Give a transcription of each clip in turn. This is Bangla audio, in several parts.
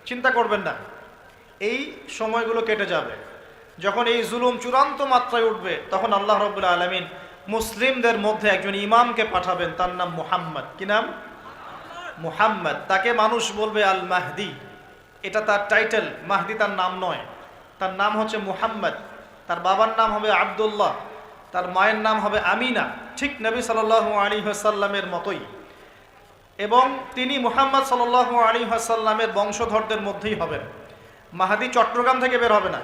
চিন্তা করবেন না, এই সময়গুলো কেটে যাবে। যখন এই জুলুম চূড়ান্ত মাত্রায় উঠবে, তখন আল্লাহ রাব্বুল আলামিন মুসলিমদের মধ্যে একজন ইমামকে পাঠাবেন, তার নাম মুহাম্মদ। কি নাম? মুহাম্মদ। তাকে মানুষ বলবে আল মাহদি, এটা তার টাইটেল। মাহদি তার নাম নয়, তার নাম হচ্ছে মুহাম্মদ। তার বাবার নাম হবে আব্দুল্লাহ, তার মায়ের নাম হবে আমিনা, ঠিক নবী সাল্লাল্লাহু আলাইহি ওয়াসাল্লামের মতোই। এবং তিনি মুহাম্মদ সাল্লাল্লাহু আলাইহি ওয়াসাল্লামের বংশধরদের মধ্যেই হবেন। মাহাদি চট্টগ্রাম থেকে বের হবে না,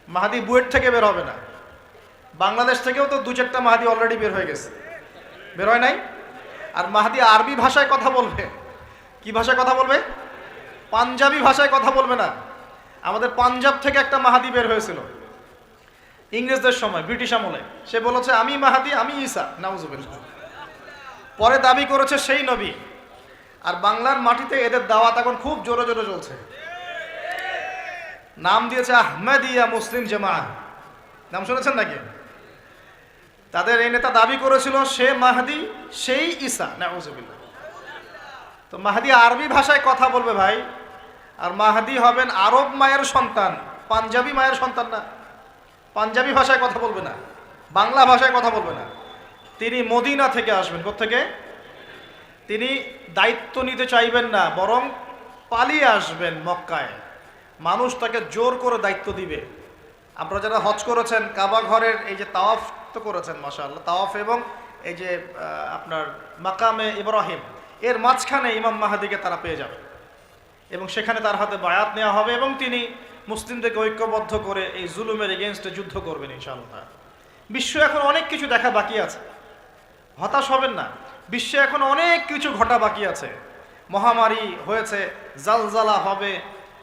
মাহাদি বুয়েট থেকে বের হবে না। বাংলাদেশ থেকেও তো 2-4টা মাহাদি অলরেডি বের হয়ে গেছে, বের হয় নাই? আর মাহাদি আরবি ভাষায় কথা বলবে। কি ভাষায় কথা বলবে? পাঞ্জাবি ভাষায় কথা বলবে না। আমাদের পাঞ্জাব থেকে একটা মাহাদি বের হয়েছিল ইংরেজদের সময়, ব্রিটিশ আমলে। সে বলেছে আমি মাহাদি, আমি ঈসা, নাউজুবিল্লাহ। পরে দাবি করেছে সেই নবী। আর বাংলার মাটিতে এদের দাওয়াত এখন খুব জোরে জোরে চলছে। নাম দিয়েছে আহমেদিয়া মুসলিম জামাআহ, নাম শুনেছেন নাকি? তাদের এই নেতা দাবি করেছিল সে মাহদি, সেই ঈসা, নাউজুবিল্লাহ। তো মাহদি আরবি ভাষায় কথা বলবে ভাই, আর মাহদি হবেন আরব মায়ের সন্তান, পাঞ্জাবি মায়ের সন্তান না। পাঞ্জাবি ভাষায় কথা বলবে না, বাংলা ভাষায় কথা বলবে না। তিনি মদিনা থেকে আসবেন। কোত্থেকে? তিনি দায়িত্ব নিতে চাইবেন না, বরং পালিয়ে আসবেন মক্কায়। মানুষ তাকে জোর করে দায়িত্ব দিবে। আপনারা যারা হজ করেছেন, কাবা ঘরের এই যে তাওয়াফ তো করেছেন মাশাআল্লাহ, তাওয়াফ এবং এই যে আপনার মাকামে ইব্রাহিম, এর মাঝখানে ইমাম মাহাদিকে তারা পেয়ে যাবে এবং সেখানে তার হাতে বায়াত নেওয়া হবে এবং তিনি মুসলিমদেরকে ঐক্যবদ্ধ করে এই জুলুমের এগেনস্টে যুদ্ধ করবেন ইনশাআল্লাহ। বিশ্ব এখন অনেক কিছু দেখা বাকি আছে, হতাশ হবেন না। বিশ্বে এখন অনেক কিছু ঘটা বাকি আছে। মহামারী হয়েছে, জালজালা হবে,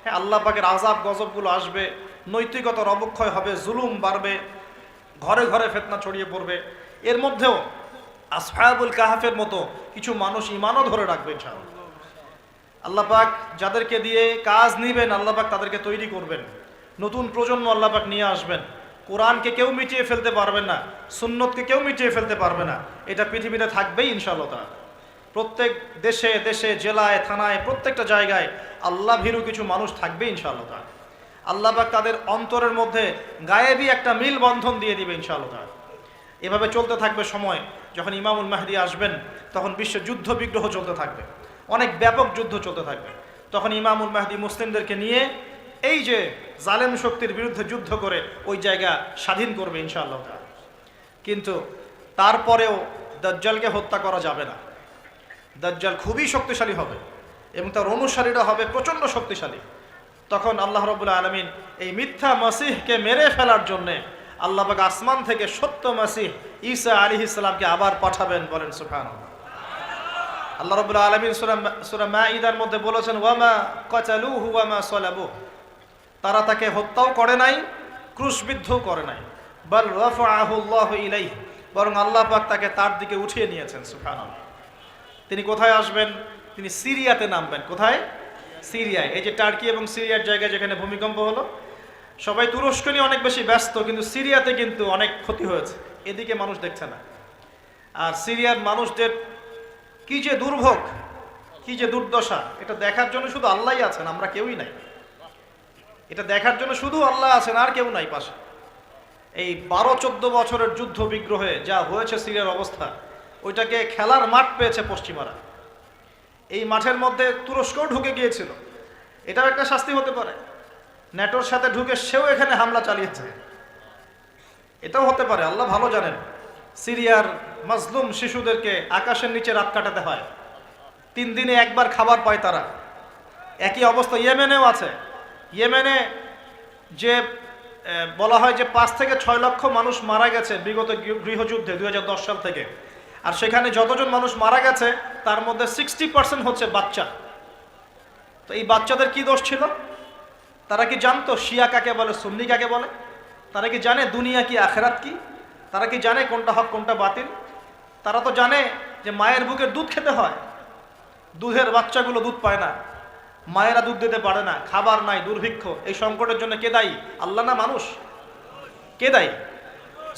হ্যাঁ, আল্লাহ পাকের আযাব গজবগুলো আসবে, নৈতিকতার অবক্ষয় হবে, জুলুম বাড়বে, ঘরে ঘরে ফিতনা ছড়িয়ে পড়বে। এর মধ্যেও আসহাবুল কাহাফের মতো কিছু মানুষ ঈমানও ধরে রাখবে ইনশাআল্লাহ। আল্লাহ পাক যাদেরকে দিয়ে কাজ নিবেন, আল্লাহ পাক তাদেরকে তৈরি করবেন। নতুন প্রজন্ম আল্লাহ পাক নিয়ে আসবেন। কোরআনকে কেউ মিটিয়ে ফেলতে পারবে না, সুন্নতকে কেউ মিটিয়ে ফেলতে পারবে না। এটা পৃথিবীতে থাকবেই ইনশাআল্লাহ। প্রত্যেক দেশে দেশে, জেলায়, থানায়, প্রত্যেকটা জায়গায় আল্লাহ ভীরু কিছু মানুষ থাকবে ইনশাআল্লাহ। আল্লাহ পাক তাদের অন্তরের মধ্যে গায়েবী একটা মিল বন্ধন দিয়ে দিবে ইনশাআল্লাহ। এভাবে চলতে থাকবে সময়। যখন ইমামুল মাহদি আসবেন, তখন বিশ্বে যুদ্ধ বিগ্রহ চলতে থাকবে, অনেক ব্যাপক যুদ্ধ চলতে থাকবে। তখন ইমামুল মাহদি মুসলিমদেরকে নিয়ে এই যে জালেম শক্তির বিরুদ্ধে যুদ্ধ করে ওই জায়গা স্বাধীন করবে ইনশাআল্লাহ। কিন্তু তারপরেও দাজ্জালকে হত্যা করা যাবে না। দাজ্জাল খুবই শক্তিশালী হবে এবং তার অনুসারীরা হবে প্রচণ্ড শক্তিশালী। তখন আল্লাহ রাব্বুল আলামিন এই মিথ্যা মাসিহকে মেরে ফেলার জন্যে আল্লাহ পাক আসমান থেকে সত্য মাসিহ ঈসা আলাইহিস সালামকে আবার পাঠাবেন। বলেন সুবহানাল্লাহ। আল্লাহ রাব্বুল আলামিন সূরা মাঈদার মধ্যে বলেছেন, ওয়ামা কাতালুহু ওয়ামা সালাবুহু, তারা তাকে হত্যাও করে নাই, ক্রুশবিদ্ধও করে নাই। বাল রাফাআহু আল্লাহু ইলাইহি, বরং আল্লাহ পাক তাকে তার দিকে উঠিয়ে নিয়েছেন। সুবহানাল্লাহ। তিনি কোথায় আসবেন? তিনি সিরিয়াতে নামবেন। কোথায়? সিরিয়ায়। এই যে টার্কি এবং সিরিয়ার জায়গায় যেখানে ভূমিকম্প হলো, সবাই তুরস্ক নিয়ে অনেক বেশি ব্যস্ত, কিন্তু সিরিয়াতে কিন্তু অনেক ক্ষতি হয়েছে, এদিকে মানুষ দেখছে না। আর সিরিয়ার মানুষদের কি যে দুর্ভোগ, কি যে দুর্দশা, এটা দেখার জন্য শুধু আল্লাহই আছেন, আমরা কেউই নাই। এটা দেখার জন্য শুধু আল্লাহ আছেন, আর কেউ নাই পাশে। এই 12-14 বছরের যুদ্ধ বিগ্রহে যা হয়েছে সিরিয়ার অবস্থা, ওইটাকে খেলার মাঠ পেয়েছে পশ্চিমারা। এই মাঠের মধ্যে তুরস্কও ঢুকে গিয়েছিল, এটাও একটা শাস্তি হতে পারে। ন্যাটোর সাথে ঢুকে সেও এখানে হামলা চালিয়েছে, এটাও হতে পারে, আল্লাহ ভালো জানেন। সিরিয়ার মাজলুম শিশুদেরকে আকাশের নিচে রাত কাটাতে হয়, 3 দিনে একবার খাবার পায় তারা। একই অবস্থা ইয়েমেনেও আছে। ইয়েমেনে যে বলা হয় যে 5 থেকে 6 লক্ষ মানুষ মারা গেছে বিগত গৃহযুদ্ধে 2010 সাল থেকে। আর সেখানে যতজন মানুষ মারা গেছে তার মধ্যে 60% হচ্ছে বাচ্চা। তো এই বাচ্চাদের কি দোষ ছিল? তারা কি জানতো শিয়া কাকে বলে, সুন্নি কাকে বলে? তারা কি জানে দুনিয়া কি, আখেরাত কি? তারা কি জানে কোনটা হক কোনটা বাতিল? তারা তো জানে যে মায়ের বুকের দুধ খেতে হয়, দুধের বাচ্চাগুলো দুধ পায় না, মায়েরা দুধ দিতে পারে না, খাবার নাই, দুর্ভিক্ষ। এই সংকটের জন্য কে দায়ী? আল্লাহ না মানুষ? কে দায়ী?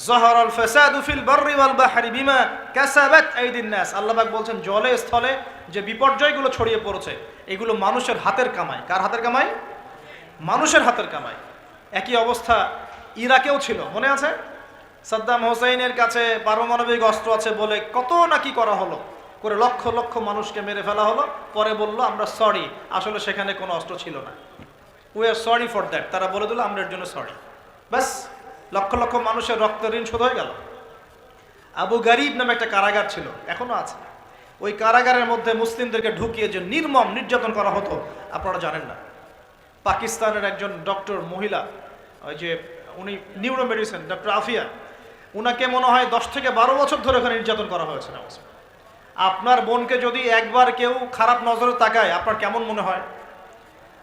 যাহারাল ফাসাদু ফিল বাররি ওয়াল বাহরি বিমা কাসাবাত আইদিন নাস। আল্লাহ পাক বলছেন জলে স্থলে যে বিপর্যয়গুলো ছড়িয়ে পড়েছে এগুলো মানুষের হাতের কামাই। কার হাতের কামাই? মানুষের হাতের কামাই। একই অবস্থা ইরাকেও ছিল, মনে আছে? সাদ্দাম হোসেনের কাছে পারমাণবিক অস্ত্র আছে বলে কত নাকি করা হলো, করে লক্ষ লক্ষ মানুষকে মেরে ফেলা হলো। পরে বলল আমরা সরি, আসলে সেখানে কোনো অস্ত্র ছিল না, we are sorry for that. তারা বলে দিল আমরা এর জন্য সরি, ব্যাস লক্ষ লক্ষ মানুষের রক্তের ঋণ শোধ হয়ে গেল। আবু গারিব নামে একটা কারাগার ছিল, এখনো আছে। ওই কারাগারের মধ্যে মুসলিমদেরকে ঢুকিয়ে যে নির্মম নির্যাতন করা হতো আপনারা জানেন না। পাকিস্তানের একজন ডক্টর মহিলা, ওই যে উনি নিউরো মেডিসিন ডক্টর আফিয়া, উনাকে মনে হয় 10 থেকে 12 বছর ধরে ওখানে নির্যাতন করা হয়েছে। আপনার বোনকে যদি একবার কেউ খারাপ নজরে তাকায় আপনার কেমন মনে হয়?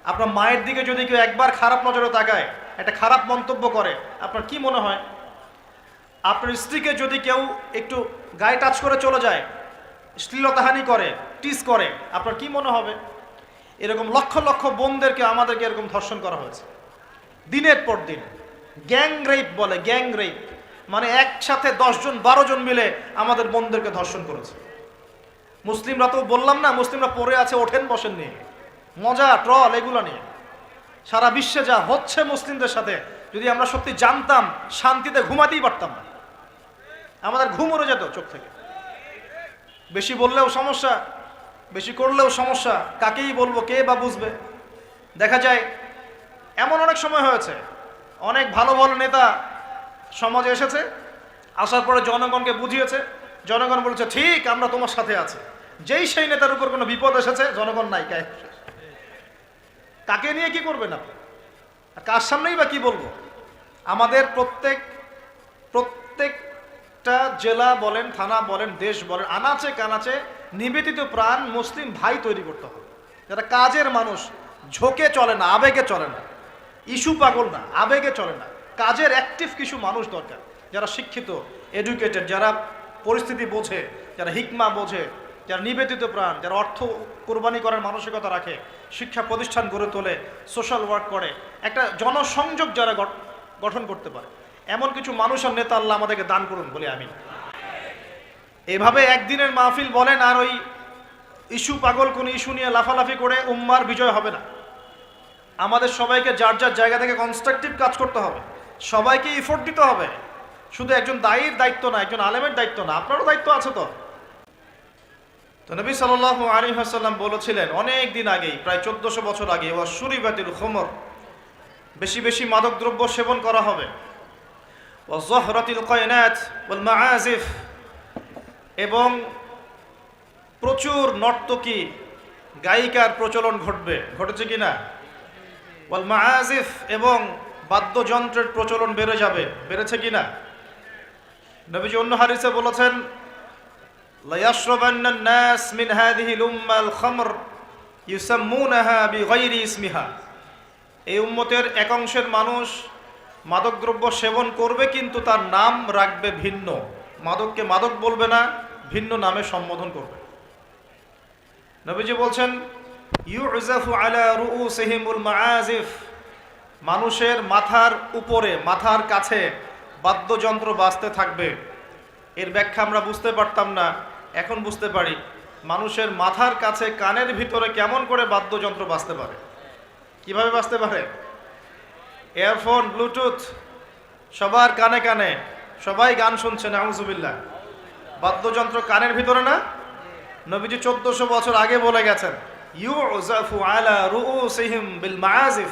আপনার মায়ের দিকে যদি কেউ একবার খারাপ নজরে তাকায়, একটা খারাপ মন্তব্য করে, আপনার কি মনে হয়? আপনার স্ত্রীকে যদি কেউ একটু গায়ে টাচ করে চলে যায়, শ্লীলতাহানি করে, টিস করে, আপনার কি মনে হবে? এরকম লক্ষ লক্ষ বোনদেরকে আমাদেরকে এরকম ধর্ষণ করা হয়েছে দিনের পর দিন। গ্যাং রেপ বলে, গ্যাং রেপ মানে একসাথে 10 জন 12 জন মিলে আমাদের বোনদেরকে ধর্ষণ করেছে। মুসলিমরা তো বললাম না, মুসলিমরা পড়ে আছে ওঠেন বসেন নিয়ে, মজা ট্রল এগুলো নিয়ে। সারা বিশ্বে যা হচ্ছে মুসলিমদের সাথে, যদি আমরা সত্যি জানতাম শান্তিতে ঘুমাতেই পারতাম না, আমাদের ঘুম উড়ে যেত চোখ থেকে। বেশি বললেও সমস্যা, বেশি করলেও সমস্যা, কাকেই বলবো, কে বা বুঝবে? দেখা যায় এমন অনেক সময় হয়েছে, অনেক ভালো ভালো নেতা সমাজে এসেছে, আসার পরে জনগণকে বুঝিয়েছে, জনগণ বলেছে ঠিক আমরা তোমার সাথে আছি। যেই সেই নেতার উপর কোনো বিপদ এসেছে, জনগণ নাই, কাকে নিয়ে কি করবেন আপনি? আর কার সামনেই বা কি বলবো? আমাদের প্রত্যেকটা জেলা বলেন, থানা বলেন, দেশ বলেন, আনাচে কানাচে নিবেদিত প্রাণ মুসলিম ভাই তৈরি করতে হবে, যারা কাজের মানুষ, ঝোঁকে চলে না, আবেগে চলে না, ইস্যু পাগল না, আবেগে চলে না, কাজের অ্যাক্টিভ কিছু মানুষ দরকার, যারা শিক্ষিত, এডুকেটেড, যারা পরিস্থিতি বোঝে, যারা হিকমা বোঝে, যারা নিবেদিত প্রাণ, যারা অর্থ কোরবানি করার মানসিকতা রাখে, শিক্ষা প্রতিষ্ঠান গড়ে তোলে, সোশ্যাল ওয়ার্ক করে, একটা জনসংযোগ যারা গঠন করতে পারে, এমন কিছু মানুষ আর নেতা আল্লাহ আমাদেরকে দান করুন বলে আমি। এভাবে একদিনের মাহফিল বলেন আর ওই ইস্যু পাগল কোন ইস্যু নিয়ে লাফালাফি করে উম্মার বিজয় হবে না। আমাদের সবাইকে যার যার জায়গা থেকে কনস্ট্রাকটিভ কাজ করতে হবে, সবাইকে এফোর্ট দিতে হবে। শুধু একজন দায়ীর দায়িত্ব না, একজন আলেমের দায়িত্ব না, আপনারও দায়িত্ব আছে। তো নবী সাল্লাল্লাহু আলাইহি ওয়াসাল্লাম বলেছিলেন অনেক দিন আগেই, প্রায় 1400 বছর আগে, ওয়াশুরিবাতিল খুমর, বেশি বেশি মাদকদ্রব্য সেবন করা হবে, ওয়াযহরাতিল কায়নাত ওয়াল মাআজিফ, এবং প্রচুর নর্তকী গায়িকার প্রচলন ঘটবে, ঘটেছে কিনা? ওয়াল মাআজিফ, এবং বাদ্যযন্ত্রের প্রচলন বেড়ে যাবে, বেড়েছে কিনা? নবীজি অন্য হাদিসে বলেছেন লা ইয়াশরাবান্না আন-নাস মিন হাযিহিল উম্মাল খামর ইউসাম্মুনাহা বিগাইরি ইসমিহা, এই উম্মতের এক অংশের মানুষ মাদকদ্রব্য সেবন করবে কিন্তু তার নাম রাখবে ভিন্ন, মাদককে মাদক বলবে না, ভিন্ন নামে সম্বোধন করবে। নবীজি বলছেন ইউজাফু আলা রুউসিহিমুল মাআজিফ, মানুষের মাথার উপরে, মাথার কাছে বাদ্যযন্ত্র বাজতে থাকবে। এর ব্যাখ্যা আমরা বুঝতে পারতাম না, এখন বুঝতে পারি। মানুষের মাথার কাছে কানের ভিতরে কেমন করে বাদ্যযন্ত্র বাজতে পারে, কিভাবে বাজতে পারে? ইয়ারফোন, ব্লুটুথ, সবার কানে কানে, সবাই গান শুনছে, নাউজুবিল্লাহ। বাদ্যযন্ত্র কানের ভিতরে না? নবীজি 1400 বছর আগে বলে গেছেন ইউজাফু আলা রুউসিহিম বিল মাআজিফ,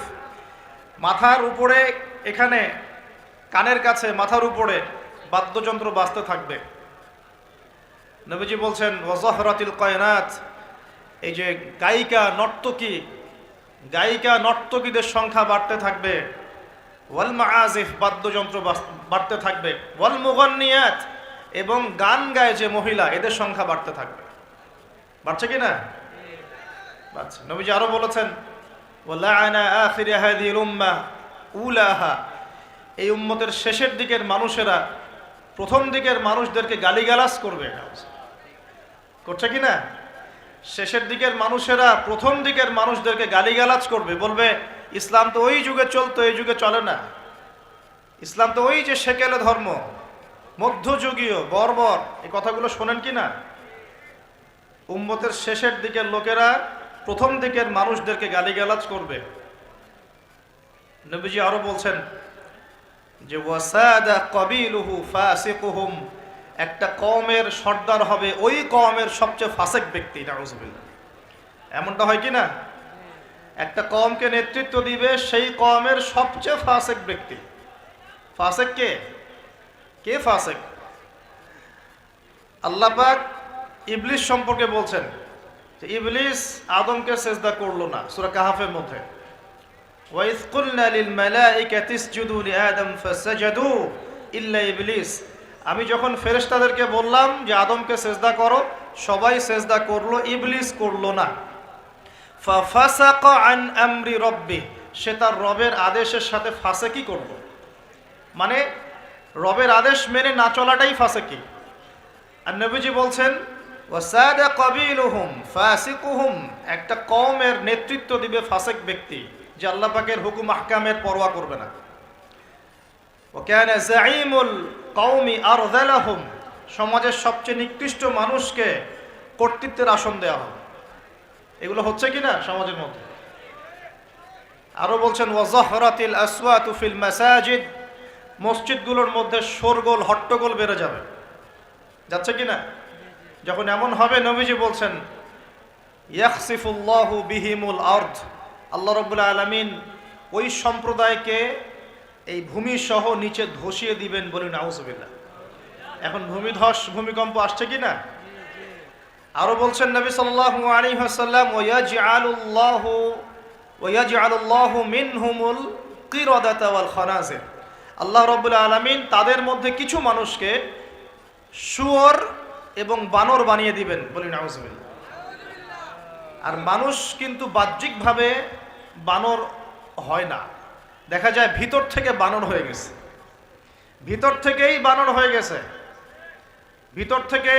মাথার উপরে, এখানে কানের কাছে, মাথার উপরে বাদ্যযন্ত্র বাজতে থাকবে। নবীজি বলছেন ওয়াযহরাতিল কায়নাত, এই যে গায়িকা নর্তকীদের সংখ্যা বাড়তে থাকবে। ওয়াল মাআজিফ, বাদ্যযন্ত্র বাড়তে থাকবে। ওয়াল মুগান্নিয়াত, এবং গান গায় যে মহিলা, এদের সংখ্যা বাড়তে থাকবে। বাড়ছে কিনা? বাড়ছে। নবীজি আরো বলেছেন ওয়ালাআনা আখির হাযিহিল উম্মাহ উলাহা, এই উম্মতের শেষের দিকের মানুষেরা প্রথম দিকের মানুষদেরকে গালিগালাজ করবে। করছে কিনা? শেষের দিকের মানুষেরা প্রথম দিকের মানুষদেরকে গালিগালাজ করবে, বলবে ইসলাম তো ওই যুগে চলতো, এই যুগে চলে না। ইসলাম তো ওই যে সেকেলে ধর্ম, মধ্যযুগীয়, বর্বর, এই কথাগুলো শোনেন কি না? উম্মতের শেষের দিকের লোকেরা প্রথম দিকের মানুষদেরকে গালিগালাজ করবে। নবীজি আরো বলছেন যে ওয়াসাদা কবিলুহু ফাসিকুহুম, একটা কওমের সর্দার হবে ওই কওমের সবচেয়ে ফাসিক ব্যক্তি। নাউযুবিল্লাহ। এমনটা হয় কি না? একটা কওমকে নেতৃত্ব দিবে সেই কওমের সবচেয়ে ফাসিক ব্যক্তি। ফাসিক কে? কে ফাসিক? আল্লাহ পাক ইবলিস সম্পর্কে বলছেন যে ইবলিস আদমকে সিজদা করলো না, সূরা কাহাফের মধ্যে। ওয়াইয কুলনা লিল মালাইকাতি ইসজুদু লিআদম ফাসাজাদু ইল্লা ইবলিস, আমি যখন ফেরেশতাদেরকে বললাম যে আদমকে সিজদা করো, সবাই সিজদা করলো, ইবলিস করলো না। ফাফাসাকা আন আমরি রাব্বি, সে তার রবের আদেশের সাথে ফাসিকি করলো, মানে রবের আদেশ মেনে না চলাটাই ফাসিকি। আর নবীজি বলছেন ওয়াসাদা কবিলুহুম ফাসিকুহুম, একটা কওমের নেতৃত্ব দিবে ফাসিক ব্যক্তি যে আল্লাহ পাকের হুকুম আহকামের পরোয়া করবে না। ওয়া কানা যাঈমুল কওমি আরযালাহুম, সমাজের সবচেয়ে নিকৃষ্ট মানুষকে কর্তৃত্বের আসন দেওয়া হবে। এগুলো হচ্ছে কি না সমাজের মধ্যে? আরো বলছেন ওয়া যাহরাতিল আসওয়াতু ফিল মাসাজিদ, মসজিদগুলোর মধ্যে শোরগোল হট্টগোল বেড়ে যাবে। যাচ্ছে কি না? যখন এমন হবে নবীজি বলছেন ইয়াখসিফুল্লাহু বিহিমুল আরদ, আল্লাহ রাব্বুল আলামিন ওই সম্প্রদায়কে এই ভূমি সহ নিচে ধসিয়ে দিবেন। বলি নাউযুবিল্লাহ। এখন ভূমিকম্প আসছে কি না? আরো বলছেন নবী সাল্লাল্লাহু আলাইহি ওয়াসাল্লাম ওয়ায়াজআলুল্লাহু মিনহুমুল কিরাদাতা ওয়াল খানাজির, আল্লাহ রাব্বুল আলামিন তাদের মধ্যে কিছু মানুষকে শুয়োর এবং বানর বানিয়ে দিবেন। বলি নাউযুবিল্লাহ। আর মানুষ কিন্তু বাহ্যিকভাবে বানর হয় না, দেখা যায় ভিতর থেকে বানর হয়ে গেছে। ভিতর থেকেই বানর হয়ে গেছে। ভিতর থেকে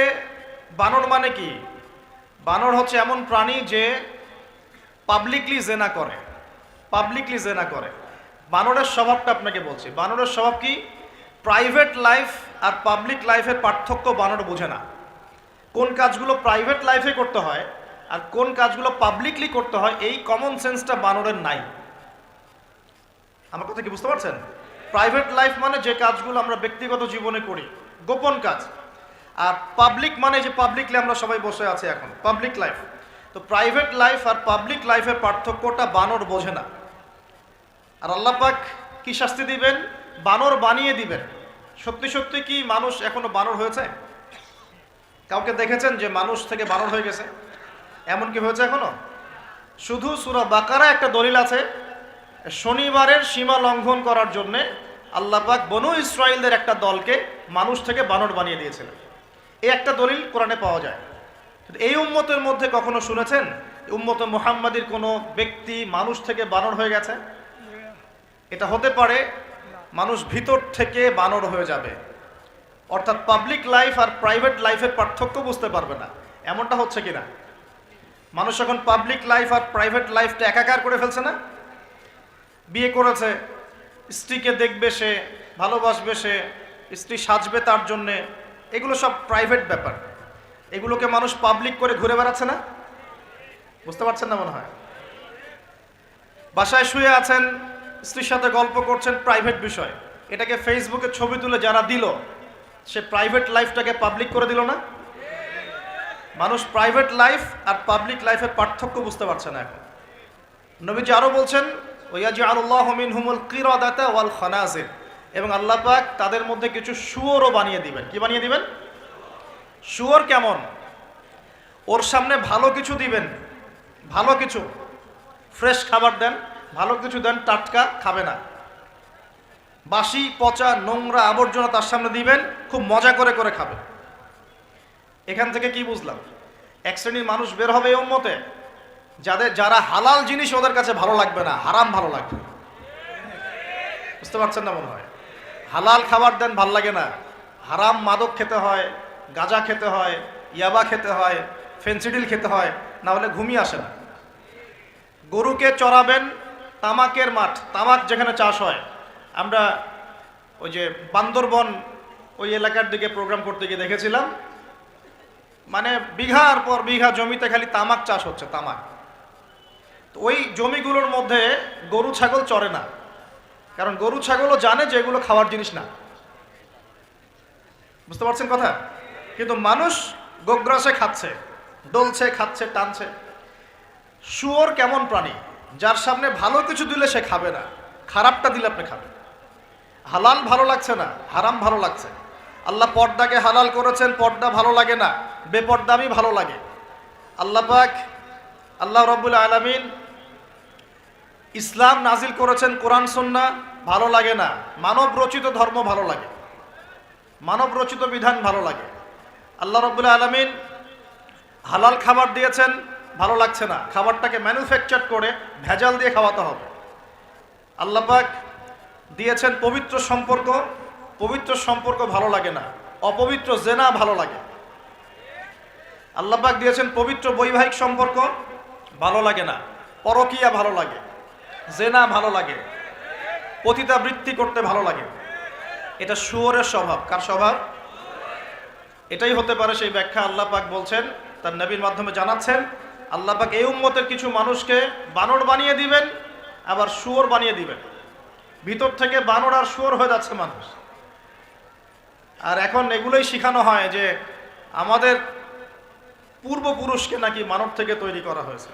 বানর মানে কি? বানর হচ্ছে এমন প্রাণী যে পাবলিকলি জেনা করে, পাবলিকলি জেনা করে। বানরের স্বভাবটা আপনাকে বলছি। বানরের স্বভাব কি? প্রাইভেট লাইফ আর পাবলিক লাইফের পার্থক্য বানর বোঝে না। কোন কাজগুলো প্রাইভেট লাইফে করতে হয় আর কোন কাজগুলো পাবলিকলি করতে হয়, এই কমন সেন্সটা বানরের নাই। আমার কথা কি বুঝতে পারছেন? প্রাইভেট লাইফ মানে যে কাজগুলো আমরা ব্যক্তিগত জীবনে করি, গোপন কাজ। আর পাবলিক মানে যে পাবলিকলি আমরা সবাই বসে আছি এখন, পাবলিক লাইফ। তো প্রাইভেট লাইফ আর পাবলিক লাইফের পার্থক্যটা বানর বোঝে না। আর আল্লাহ পাক কি শাস্তি দিবেন? বানর বানিয়ে দিবেন। সত্যি সত্যি কি মানুষ এখনো বানর হয়েছে? কাউকে দেখেছেন যে মানুষ থেকে বানর হয়ে গেছে? এমন কি হয়েছে এখনো? শুধু সূরা বাকারা একটা দলিল আছে, শনিবারের সীমা লঙ্ঘন করার জন্য আল্লাহ পাক বনু ইসরাইলদের একটা দলকে মানুষ থেকে বানর বানিয়ে দিয়েছিলেন। এই একটা দলিল কোরআনে পাওয়া যায়। এই উম্মতের মধ্যে কখনো শুনেছেন উম্মতে মুহাম্মাদির কোনো ব্যক্তি মানুষ থেকে বানর হয়ে গেছে? এটা হতে পারে মানুষ ভিতর থেকে বানর হয়ে যাবে, অর্থাৎ পাবলিক লাইফ আর প্রাইভেট লাইফের পার্থক্য বুঝতে পারবে না। এমনটা হচ্ছে কিনা? মানুষ এখন পাবলিক লাইফ আর প্রাইভেট লাইফটা একাকার করে ফেলছে না? বিয়ে করেছে, স্ত্রীকে দেখবে সে, ভালোবাসবে সে, স্ত্রী সাজবে তার জন্যে, এগুলো সব প্রাইভেট ব্যাপার। এগুলোকে মানুষ পাবলিক করে ঘুরে বেড়াচ্ছে না? বুঝতে পারছেন না মনে হয়? বাসায় শুয়ে আছেন, স্ত্রীর সাথে গল্প করছেন, প্রাইভেট বিষয়। এটাকে ফেসবুকে ছবি তুলে যারা দিল, সে প্রাইভেট লাইফটাকে পাবলিক করে দিল না? মানুষ প্রাইভেট লাইফ আর পাবলিক লাইফের পার্থক্য বুঝতে পারছে না এখন। নবীজি আরো বলছেন ওয়ায়াজআলুল্লাহু মিনহুমুল কিরাদাতা ওয়াল খানাজির, এবং আল্লাহ পাক তাদের মধ্যে কিছু শুয়োরও বানিয়ে দিবেন। কি বানিয়ে দিবেন? শুয়োর কেমন? ওর সামনে ভালো কিছু দিবেন, ভালো কিছু, ফ্রেশ খাবার দেন, ভালো কিছু দেন, টাটকা খাবে না। বাসি পচা নোংরা আবর্জনা তার সামনে দিবেন, খুব মজা করে করে খাবে। এখান থেকে কি বুঝলাম? এক শ্রেণীর মানুষ বের হবে এই উম্মতে, যারা হালাল জিনিস ওদের কাছে ভালো লাগবে না, হারাম ভালো লাগবে। বুঝতে পারছেন না মনে হয়? হালাল খাবার দেন, ভাল লাগে না। হারাম মাদক খেতে হয়, গাঁজা খেতে হয়, ইয়াবা খেতে হয়, ফেন্সিডিল খেতে হয়, না হলে ঘুমিয়ে আসে না। গরুকে চড়াবেন তামাকের মাঠ, তামাক যেখানে চাষ হয়। আমরা ওই যে বান্দরবন ওই এলাকার দিকে প্রোগ্রাম করতে গিয়ে দেখেছিলাম, মানে বিঘার পর বিঘা জমিতে খালি তামাক চাষ হচ্ছে, তামাক। তো ওই জমিগুলোর মধ্যে গরু ছাগল চরে না, কারণ গরু ছাগলও জানে যে এগুলো খাওয়ার জিনিস না। বুঝতে পারছেন কথা? কিন্তু মানুষ গোগ্রাসে খাচ্ছে, ডলছে, খাচ্ছে, টানছে। শুয়োর কেমন প্রাণী? যার সামনে ভালো কিছু দিলে সে খাবে না, খারাপটা দিলে আপনি খাবেন। হালাল ভালো লাগছে না, হারাম ভালো লাগছে। আল্লাহ পর্দাকে হালাল করেছেন, পর্দা ভালো লাগে না, বেপর্দামি ভালো লাগে। আল্লাহ পাক, আল্লাহ রাব্বুল আলামিন ইসলাম নাজিল করেছেন, কোরআন সুন্নাহ ভালো লাগে না, মানব রচিত ধর্ম ভালো লাগে, মানব রচিত বিধান ভালো লাগে। আল্লাহ রাব্বুল আলামিন হালাল খাবার দিয়েছেন, ভালো লাগছে না, খাবারটাকে ম্যানুফ্যাকচার করে ভেজাল দিয়ে খাওয়াতে হবে। আল্লাহ পাক দিয়েছেন পবিত্র সম্পর্ক, পবিত্র সম্পর্ক ভালো লাগে না, অপবিত্র জেনা ভালো লাগে। আল্লাহ পাক দিয়েছেন পবিত্র বৈবাহিক সম্পর্ক, ভালো লাগে না, পরকীয়া ভালো লাগে, জেনা ভালো লাগে, পতিতাবৃত্তি করতে ভালো লাগে। এটা শুয়োরের স্বভাব। কার স্বভাব? এটাই হতে পারে সেই ব্যাখ্যা আল্লাহ পাক বলছেন, তার নবীর মাধ্যমে জানাচ্ছেন, আল্লাহ পাক এই উম্মতের কিছু মানুষকে বানর বানিয়ে দিবেন, আবার শুয়োর বানিয়ে দিবেন। ভিতর থেকে বানর আর শুয়োর হয়ে যাচ্ছে মানুষ। আর এখন এগুলোই শেখানো হয় যে আমাদের পূর্বপুরুষকে নাকি মানব থেকে তৈরি করা হয়েছে।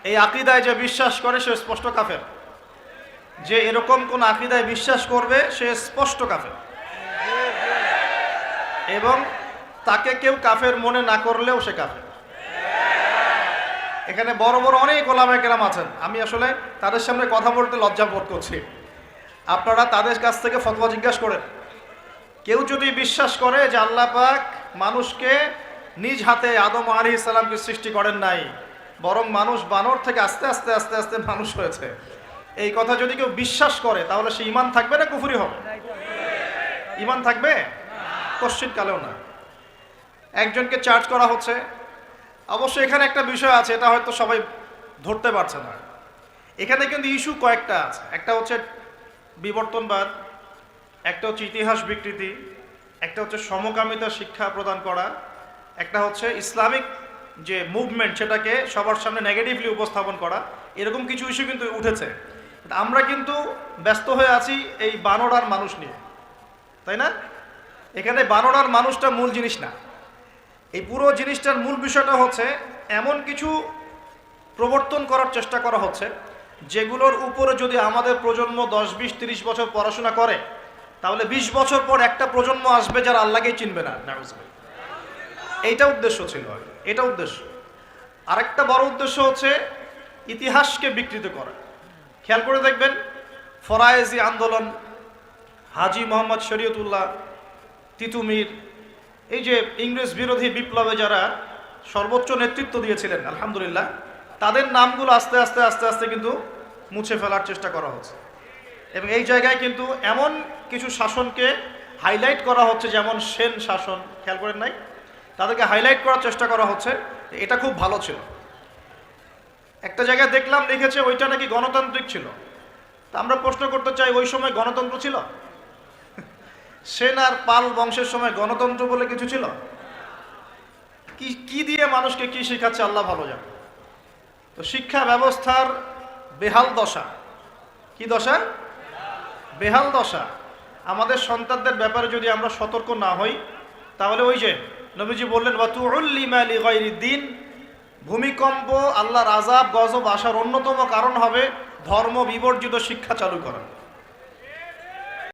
এই আকীদায় যে বিশ্বাস করে সে স্পষ্ট কাফের। যে এরকম কোন আকীদায় বিশ্বাস করবে সে স্পষ্ট কাফের, এবং তাকে কেউ কাফের মনে না করলেও সে কাফের। এখানে বড় বড় অনেক ওলামায়ে কেরাম আছেন, আমি আসলে তাদের সামনে কথা বলতে লজ্জা বোধ করছি। আপনারা তাদের কাছ থেকে ফতোয়া জিজ্ঞাসা করেন। কেউ যদি বিশ্বাস করে যে আল্লাহ পাক মানুষকে নিজ হাতে আদম আলাইহিস সালামকে সৃষ্টি করেন নাই, বরং মানুষ বানর থেকে আস্তে আস্তে আস্তে আস্তে মানুষ হয়েছে, এই কথা যদি কেউ বিশ্বাস করে, তাহলে সে ঈমান থাকবে না কুফরি হবে? ঈমান থাকবে? কশ্চিৎ কালেও না। একজনকে চার্জ করা হচ্ছে। অবশ্যই এখানে একটা বিষয় আছে, এটা হয়তো সবাই ধরতে পারছে না। এখানে কিন্তু ইস্যু কয়েকটা আছে। একটা হচ্ছে বিবর্তনবাদ, একটা হচ্ছে ইতিহাস বিকৃতি, একটা হচ্ছে সমকামিতা শিক্ষা প্রদান করা, একটা হচ্ছে ইসলামিক যে মুভমেন্ট সেটাকে সবার সামনে নেগেটিভলি উপস্থাপন করা। এরকম কিছু ইস্যু কিন্তু উঠেছে। আমরা কিন্তু ব্যস্ত হয়ে আছি এই বানর আর মানুষ নিয়ে, তাই না? এখানে বানর আর মানুষটা মূল জিনিস না। এই পুরো জিনিসটার মূল বিষয়টা হচ্ছে এমন কিছু প্রবর্তন করার চেষ্টা করা হচ্ছে যেগুলোর উপরে যদি আমাদের প্রজন্ম 10, 20, 30 বছর পড়াশোনা করে, তাহলে 20 বছর পর একটা প্রজন্ম আসবে যারা আল্লাহকেই চিনবে না। এইটা উদ্দেশ্য ছিল, এটা উদ্দেশ্য। আরেকটা বড় উদ্দেশ্য হচ্ছে ইতিহাসকে বিকৃত করা। খেয়াল করে দেখবেন, ফরায়েজি আন্দোলন, হাজী মোহাম্মদ শরীয়তুল্লাহ, তিতুমির, এই যে ইংরেজ বিরোধী বিপ্লবে যারা সর্বোচ্চ নেতৃত্ব দিয়েছিলেন, আলহামদুলিল্লাহ, তাদের নামগুলো আস্তে আস্তে আস্তে আস্তে কিন্তু মুছে ফেলার চেষ্টা করা হচ্ছে। এবং এই জায়গায় কিন্তু এমন কিছু শাসনকে হাইলাইট করা হচ্ছে, যেমন সেন শাসন, খেয়াল করেন নাই? তাদেরকে হাইলাইট করার চেষ্টা করা হচ্ছে, এটা খুব ভালো ছিল। একটা জায়গায় দেখলাম লিখেছে ওইটা নাকি গণতান্ত্রিক ছিল। তা আমরা প্রশ্ন করতে চাই, ওই সময় গণতন্ত্র ছিল? সেন আর পাল বংশের সময় গণতন্ত্র বলে কিছু ছিল? কি দিয়ে মানুষকে কি শেখাচ্ছে আল্লাহ ভালো জানে। তো শিক্ষা ব্যবস্থার বেহাল দশা। কি দশা? বেহাল দশা। আমাদের সন্তানদের ব্যাপারে যদি আমরা সতর্ক না হই, তাহলে ওই যে নবীজি বললেন ওয়াতুউল্লিমা লিগাইরিদ্দিন, ভূমিকম্প, আল্লাহর আযাব, গজব আসার অন্যতম কারণ হবে ধর্ম বিবর্জিত শিক্ষা চালু করা।